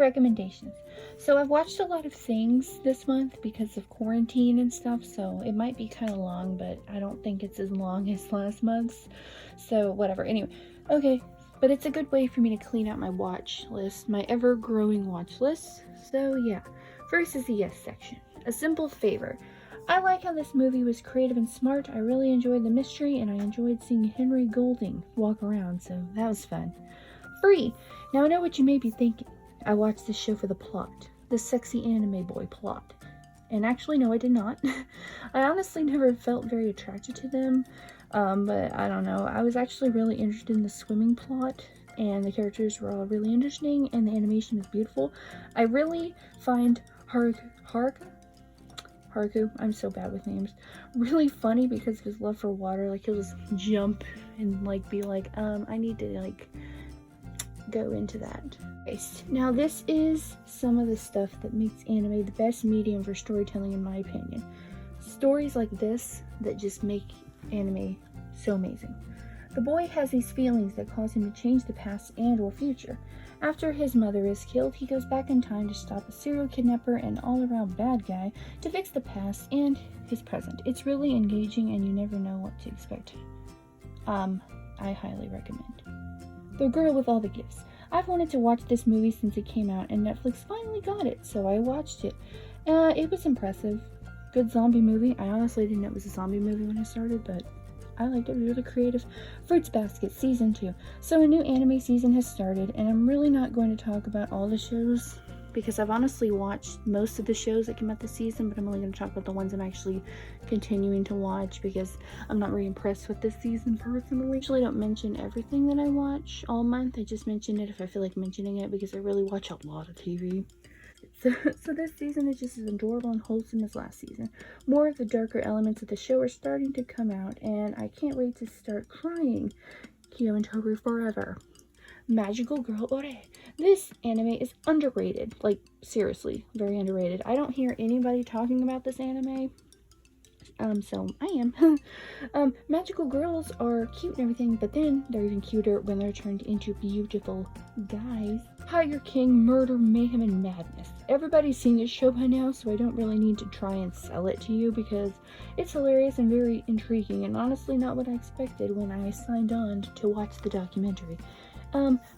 recommendations. So I've watched a lot of things this month because of quarantine and stuff, so it might be kind of long, but I don't think it's as long as last month's. So whatever. Anyway, okay. But it's a good way for me to clean out my watch list, my ever-growing watch list. So yeah. First is the yes section. A simple favor. I like how this movie was creative and smart. I really enjoyed the mystery, and I enjoyed seeing Henry Golding walk around, so that was fun. Free. Now I know what you may be thinking. I watched this show for the plot. The sexy anime boy plot. And actually, no, I did not. I honestly never felt very attracted to them. But I don't know. I was actually really interested in the swimming plot. And the characters were all really interesting. And the animation was beautiful. I really find Haruka, I'm so bad with names, really funny because of his love for water. Like, he'll just jump and like be like, I need to like go into that. Okay, now this is some of the stuff that makes anime the best medium for storytelling in my opinion. Stories like this that just make anime so amazing. The boy has these feelings that cause him to change the past and or future. After his mother is killed, he goes back in time to stop a serial kidnapper and all-around bad guy to fix the past and his present. It's really engaging and you never know what to expect. I highly recommend. The Girl with All the Gifts. I've wanted to watch this movie since it came out and Netflix finally got it, so I watched it. It was impressive. Good zombie movie. I honestly didn't know it was a zombie movie when I started, but I liked it. It was really creative. Fruits Basket Season 2. So a new anime season has started, and I'm really not going to talk about all the shows because I've honestly watched most of the shows that came out this season, but I'm only going to talk about the ones I'm actually continuing to watch because I'm not really impressed with this season personally. I usually don't mention everything that I watch all month. I just mention it if I feel like mentioning it because I really watch a lot of TV. So this season is just as adorable and wholesome as last season. More of the darker elements of the show are starting to come out, and I can't wait to start crying. Kyo and Toru forever. Magical Girl Ore. This anime is underrated. Like, seriously, very underrated. I don't hear anybody talking about this anime. So I am. Magical girls are cute and everything, but then they're even cuter when they're turned into beautiful guys. Tiger King, Murder, Mayhem, and Madness. Everybody's seen this show by now, so I don't really need to try and sell it to you because it's hilarious and very intriguing, and honestly not what I expected when I signed on to watch the documentary.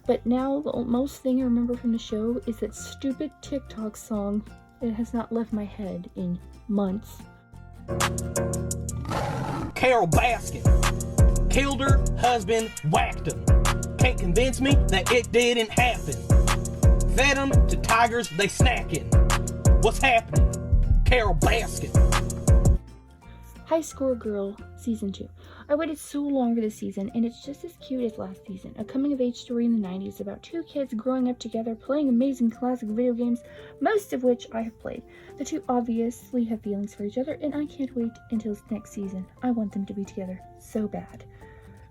But now the most thing I remember from the show is that stupid TikTok song that has not left my head in months. Carol Baskin killed her husband, whacked him. Can't convince me that it didn't happen. Fed them to tigers, they snacking. What's happening? Carol Baskin. High Score Girl Season 2. I waited so long for this season, and it's just as cute as last season. A coming-of-age story in the 90s about two kids growing up together, playing amazing classic video games, most of which I have played. The two obviously have feelings for each other, and I can't wait until next season. I want them to be together so bad.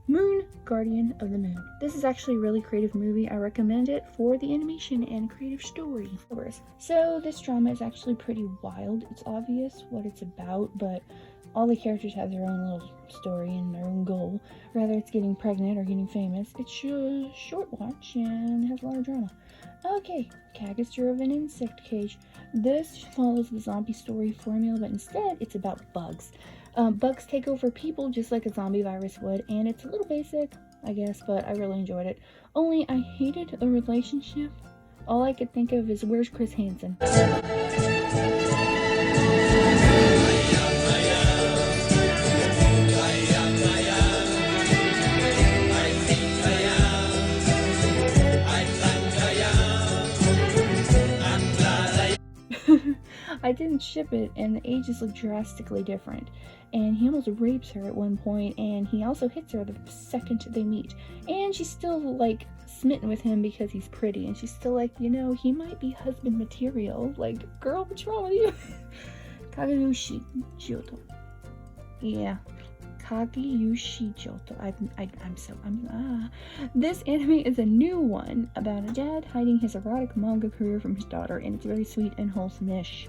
Moon, Guardian of the Moon. This is actually a really creative movie. I recommend it for the animation and creative story. So this drama is actually pretty wild. It's obvious what it's about, but all the characters have their own little story and their own goal. Whether it's getting pregnant or getting famous, it's a short watch and has a lot of drama. Okay, Kaguya of an Insect Cage. This follows the zombie story formula, but instead it's about bugs. Bugs take over people just like a zombie virus would, and it's a little basic, I guess, but I really enjoyed it. Only I hated the relationship. All I could think of is, where's Chris Hansen? I didn't ship it, and the ages look drastically different. And he almost rapes her at one point, and he also hits her the second they meet. And she's still, like, smitten with him because he's pretty, and she's still like, you know, he might be husband material. Like, girl, what's wrong with you? Kageyushi Joto. Yeah. Kageyushi Joto. This anime is a new one about a dad hiding his erotic manga career from his daughter, and it's very sweet and wholesome-ish.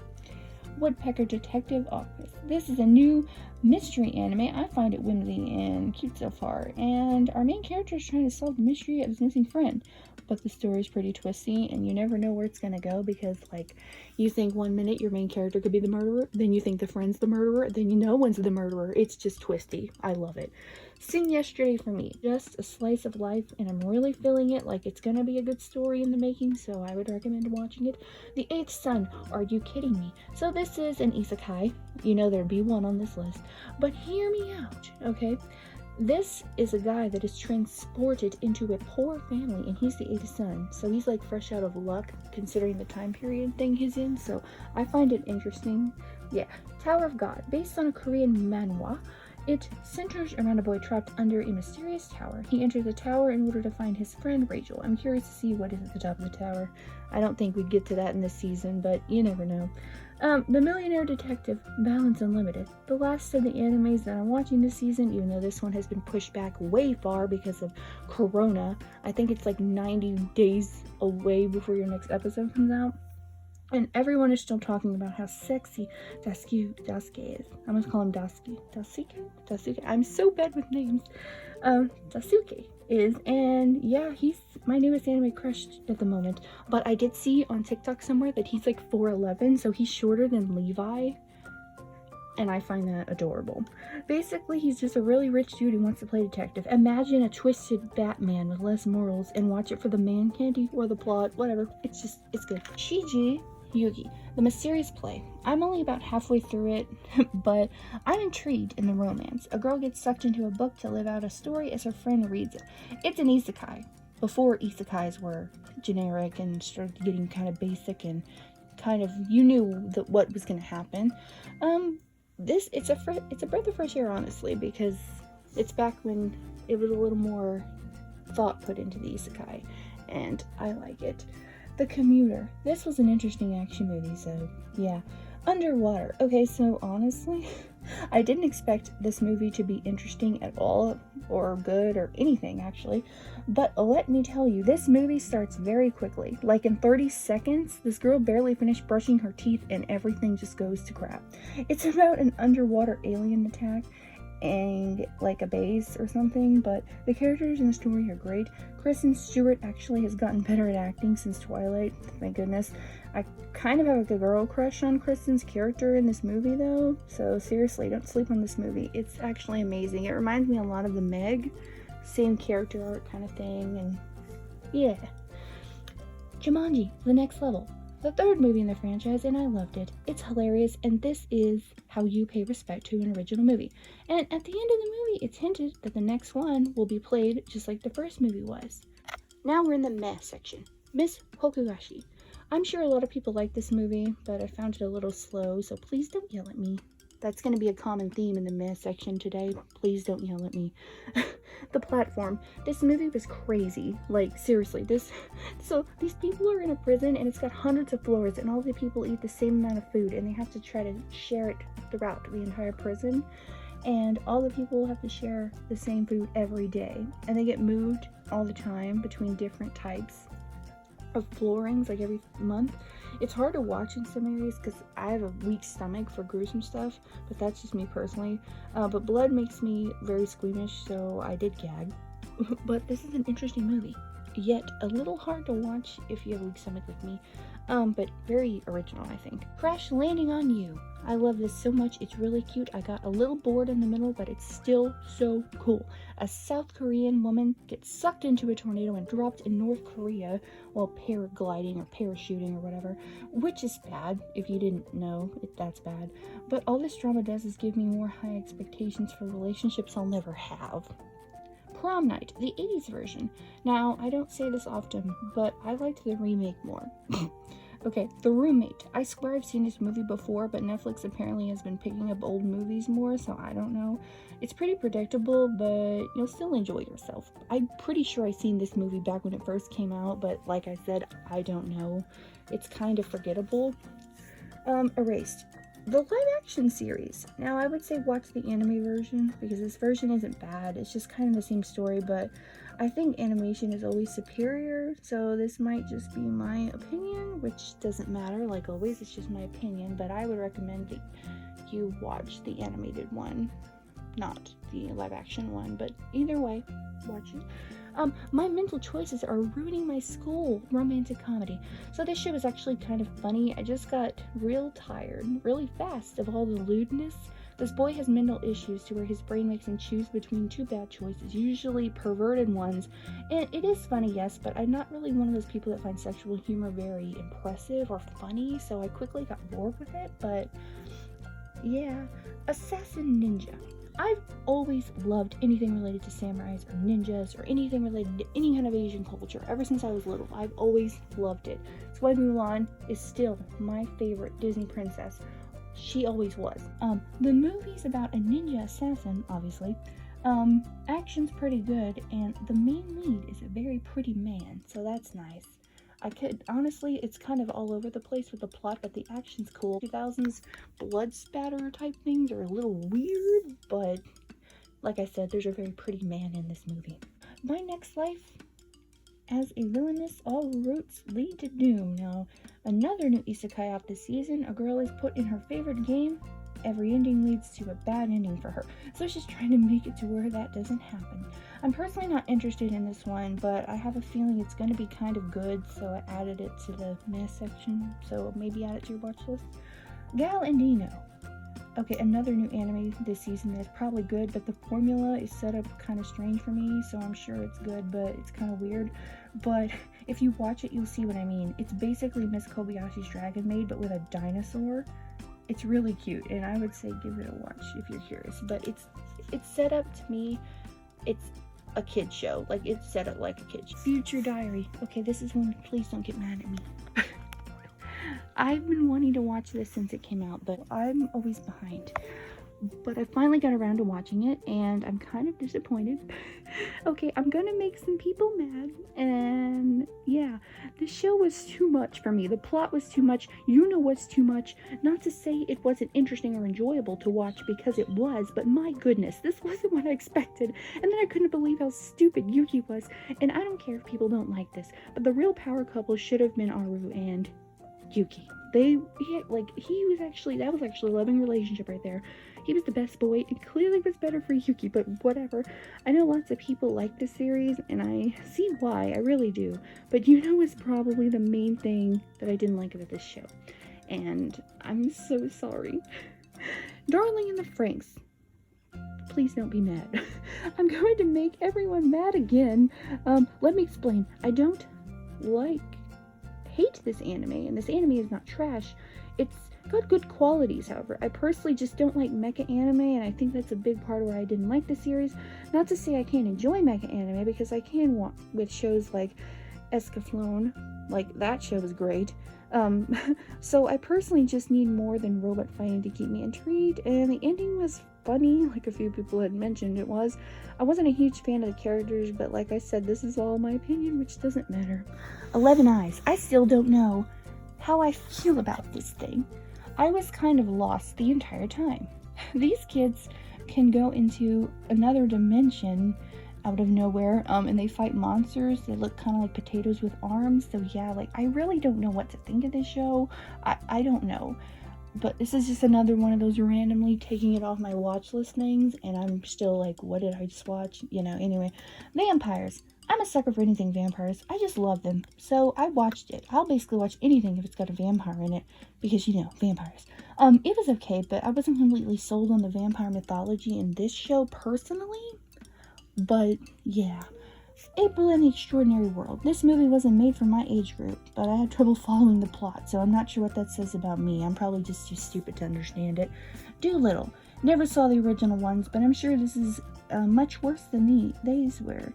Woodpecker Detective Office. This is a new mystery anime. I find it whimsy and cute so far, and our main character is trying to solve the mystery of his missing friend. But the story is pretty twisty, and you never know where it's gonna go because, like, you think one minute your main character could be the murderer, then you think the friend's the murderer, then you know one's the murderer. It's just twisty. I love it. Seen Yesterday for me. Just a slice of life, and I'm really feeling it like it's gonna be a good story in the making, so I would recommend watching it. The Eighth Son. Are you kidding me? So this is an isekai. You know there'd be one on this list. But hear me out, okay? This is a guy that is transported into a poor family, and he's the eighth son, so he's like fresh out of luck considering the time period thing he's in, so I find it interesting. Yeah, Tower of God, based on a Korean manhwa. It centers around a boy trapped under a mysterious tower. He enters the tower in order to find his friend Rachel. I'm curious to see what is at the top of the tower. I don't think we'd get to that in this season, but you never know. The Millionaire Detective, Balance Unlimited. The last of the animes that I'm watching this season, even though this one has been pushed back way far because of Corona. I think it's like 90 days away before your next episode comes out. And everyone is still talking about how sexy Dasuke is. I'm gonna call him Dasuke. I'm so bad with names. Dasuke is, and yeah, he's my newest anime crush at the moment. But I did see on TikTok somewhere that he's like 4'11", so he's shorter than Levi. And I find that adorable. Basically, he's just a really rich dude who wants to play detective. Imagine a twisted Batman with less morals and watch it for the man candy or the plot, whatever. It's good. Shiji Yugi, The Mysterious Play. I'm only about halfway through it, but I'm intrigued in the romance. A girl gets sucked into a book to live out a story as her friend reads it. It's an isekai, before isekais were generic and started getting kind of basic and kind of, you knew that what was going to happen. It's a breath of fresh air, honestly, because it's back when it was a little more thought put into the isekai, and I like it. The Commuter. This was an interesting action movie, so yeah. Underwater. Okay, so honestly, I didn't expect this movie to be interesting at all, or good, or anything, actually. But let me tell you, this movie starts very quickly. Like in 30 seconds, this girl barely finished brushing her teeth and everything just goes to crap. It's about an underwater alien attack and like a base or something, but the characters in the story are great. Kristen Stewart actually has gotten better at acting since Twilight, thank goodness. I kind of have like a girl crush on Kristen's character in this movie though, so seriously, don't sleep on this movie. It's actually amazing. It reminds me a lot of the Meg, same character art kind of thing, and yeah. Jumanji, The Next Level. The third movie in the franchise, and I loved it. It's hilarious, and this is how you pay respect to an original movie. And at the end of the movie, it's hinted that the next one will be played just like the first movie was. Now we're in the meh section. Miss Hokugashi. I'm sure a lot of people like this movie, but I found it a little slow, so please don't yell at me. That's going to be a common theme in the meh section today. Please don't yell at me. The Platform. This movie was crazy. Like, seriously, so these people are in a prison and it's got hundreds of floors and all the people eat the same amount of food and they have to try to share it throughout the entire prison. And all the people have to share the same food every day. And they get moved all the time between different types of floorings, like every month. It's hard to watch in some areas because I have a weak stomach for gruesome stuff, but that's just me personally. But blood makes me very squeamish, so I did gag. But this is an interesting movie, yet a little hard to watch if you have a weak stomach like me. But very original, I think. Crash Landing on You. I love this so much. It's really cute. I got a little bored in the middle, but it's still so cool. A South Korean woman gets sucked into a tornado and dropped in North Korea while paragliding or parachuting or whatever, which is bad if you didn't know that's bad. But all this drama does is give me more high expectations for relationships I'll never have. Prom Night, the 80s version. Now, I don't say this often, but I liked the remake more. Okay, The Roommate. I swear I've seen this movie before, but Netflix apparently has been picking up old movies more, so I don't know. It's pretty predictable, but you'll still enjoy yourself. I'm pretty sure I seen this movie back when it first came out, but like I said, I don't know. It's kind of forgettable. Erased. The live action series. Now, I would say watch the anime version, because this version isn't bad. It's just kind of the same story, but I think animation is always superior, so this might just be my opinion, which doesn't matter, like always, it's just my opinion, but I would recommend that you watch the animated one, not the live action one, but either way, watch it. My mental choices are ruining my school romantic comedy. So this show is actually kind of funny. I just got real tired really fast of all the lewdness. This boy has mental issues to where his brain makes him choose between two bad choices, usually perverted ones. And it is funny, yes, but I'm not really one of those people that find sexual humor very impressive or funny, so I quickly got bored with it. But yeah, Assassin Ninja. I've always loved anything related to samurais or ninjas or anything related to any kind of Asian culture. Ever since I was little, I've always loved it. That's why Mulan is still my favorite Disney princess. She always was. The movie's about a ninja assassin, obviously. Action's pretty good, and the main lead is a very pretty man, so that's nice. Honestly, it's kind of all over the place with the plot, but the action's cool. 2000s blood spatter type things are a little weird, but like I said, there's a very pretty man in this movie. My next life as a villainess, all routes lead to doom. Now, another new isekai out this season, a girl is put in her favorite game. Every ending leads to a bad ending for her, so she's trying to make it to where that doesn't happen. I'm personally not interested in this one, but I have a feeling it's going to be kind of good, so I added it to the meh section, so maybe add it to your watch list. Gal and Dino. Okay, another new anime this season that's probably good, but the formula is set up kind of strange for me, so I'm sure it's good, but it's kind of weird. But if you watch it, you'll see what I mean. It's basically Miss Kobayashi's Dragon Maid, but with a dinosaur. It's really cute, and I would say give it a watch if you're curious. But it's set up to me, it's a kid's show. Like, it's set up like a kid's show. Future Diary. Okay, this is one, please don't get mad at me. I've been wanting to watch this since it came out, but I'm always behind. But I finally got around to watching it, and I'm kind of disappointed. Okay, I'm gonna make some people mad, and yeah, the show was too much for me. The plot was too much. You know what's too much? Not to say it wasn't interesting or enjoyable to watch, because it was, but my goodness, this wasn't what I expected. And then I couldn't believe how stupid Yuki was. And I don't care if people don't like this, but the real power couple should have been Aru and Yuki. That was actually a loving relationship right there. He was the best boy. It clearly was better for Yuki, but whatever. I know lots of people like this series, and I see why, I really do. But you know, it's probably the main thing that I didn't like about this show. And I'm so sorry. Darling in the Franxx. Please don't be mad. I'm going to make everyone mad again. Let me explain. I don't hate this anime, and this anime is not trash. It's got good qualities, however. I personally just don't like mecha anime, and I think that's a big part of why I didn't like the series. Not to say I can't enjoy mecha anime, because I can with shows like Escaflowne. Like, that show was great. So I personally just need more than robot fighting to keep me intrigued, and the ending was funny, like a few people had mentioned it was. I wasn't a huge fan of the characters, but like I said, this is all my opinion, which doesn't matter. 11 Eyes. I still don't know how I feel about this thing. I was kind of lost the entire time. These kids can go into another dimension out of nowhere, and they fight monsters that look kind of like potatoes with arms. So yeah, like, I really don't know what to think of this show. I don't know. But this is just another one of those randomly taking it off my watch list things, and I'm still like, what did I just watch? You know, anyway. Vampires. I'm a sucker for anything vampires. I just love them. So I watched it. I'll basically watch anything if it's got a vampire in it, because, you know, vampires. It was okay, but I wasn't completely sold on the vampire mythology in this show personally. But yeah. April in the Extraordinary World. This movie wasn't made for my age group, but I had trouble following the plot, so I'm not sure what that says about me. I'm probably just too stupid to understand it. Dolittle. Never saw the original ones, but I'm sure this is much worse than these were.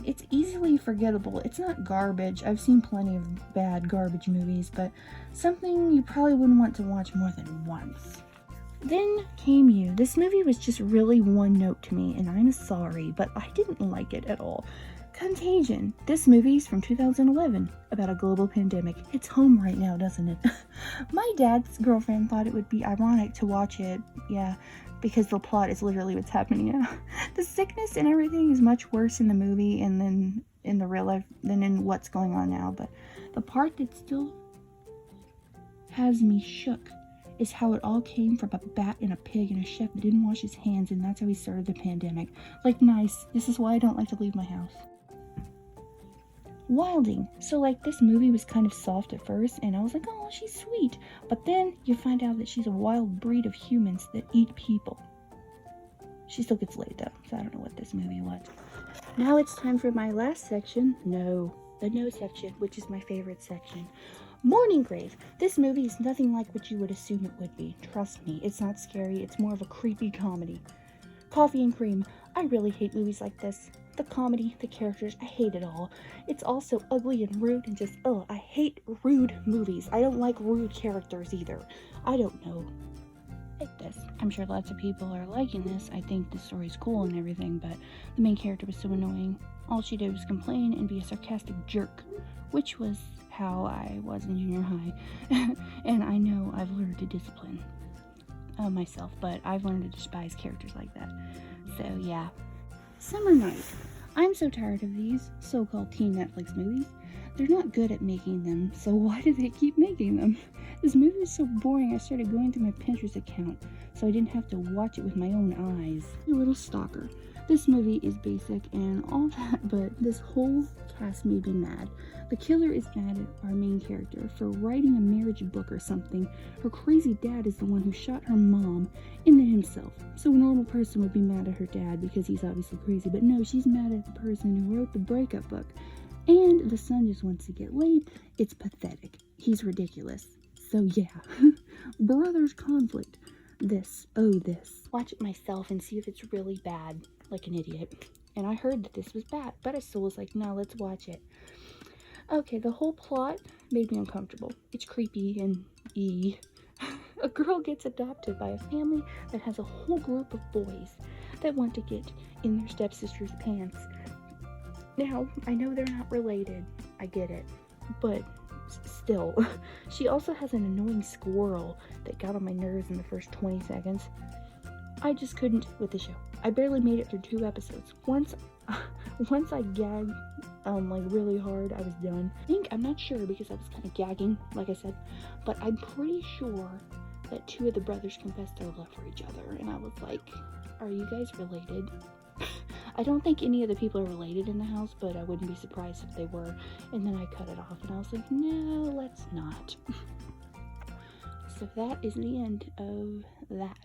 It's easily forgettable. It's not garbage. I've seen plenty of bad garbage movies, but something you probably wouldn't want to watch more than once. Then came You. This movie was just really one note to me, and I'm sorry, but I didn't like it at all. Contagion. This movie's from 2011, about a global pandemic. It's home right now, doesn't it? My dad's girlfriend thought it would be ironic to watch it, yeah, because the plot is literally what's happening now. The sickness and everything is much worse in the movie and then in the real life than in what's going on now. But the part that still has me shook is how it all came from a bat and a pig and a chef that didn't wash his hands, and that's how he started the pandemic. Like, nice. This is why I don't like to leave my house. Wilding. So, like, this movie was kind of soft at first, and I was like, oh, she's sweet. But then you find out that she's a wild breed of humans that eat people. She still gets laid, though, so I don't know what this movie was. Now it's time for my last section. No, the no section, which is my favorite section. Morning Grave. This movie is nothing like what you would assume it would be. Trust me, it's not scary. It's more of a creepy comedy. Coffee and Cream. I really hate movies like this. The comedy, the characters, I hate it all. It's all so ugly and rude and just, ugh, I hate rude movies. I don't like rude characters either. I don't know. Like this. I'm sure lots of people are liking this. I think the story's cool and everything, but the main character was so annoying. All she did was complain and be a sarcastic jerk, which was how I was in junior high. And I know I've learned to discipline myself, but I've learned to despise characters like that. So yeah. Summer Night. I'm so tired of these so-called teen Netflix movies. They're not good at making them, so why do they keep making them? This movie is so boring I started going through my Pinterest account so I didn't have to watch it with my own eyes. A little stalker. This movie is basic and all that, but this whole cast made me mad. The killer is mad at our main character for writing a marriage book or something. Her crazy dad is the one who shot her mom and then himself. So a normal person would be mad at her dad because he's obviously crazy, but no, she's mad at the person who wrote the breakup book. And the son just wants to get laid. It's pathetic. He's ridiculous. So yeah, brothers conflict. This. Watch it myself and see if it's really bad, like an idiot. And I heard that this was bad, but I still was like, no, let's watch it. Okay, the whole plot made me uncomfortable. It's creepy and A girl gets adopted by a family that has a whole group of boys that want to get in their stepsister's pants. Now, I know they're not related, I get it, but still. She also has an annoying squirrel that got on my nerves in the first 20 seconds. I just couldn't with the show. I barely made it through 2 episodes. Once I gagged like really hard, I was done. I'm not sure because I was kind of gagging, like I said, but I'm pretty sure that 2 of the brothers confessed their love for each other, and I was like, are you guys related? I don't think any of the people are related in the house, but I wouldn't be surprised if they were. And then I cut it off and I was like, no, let's not. So that is the end of that.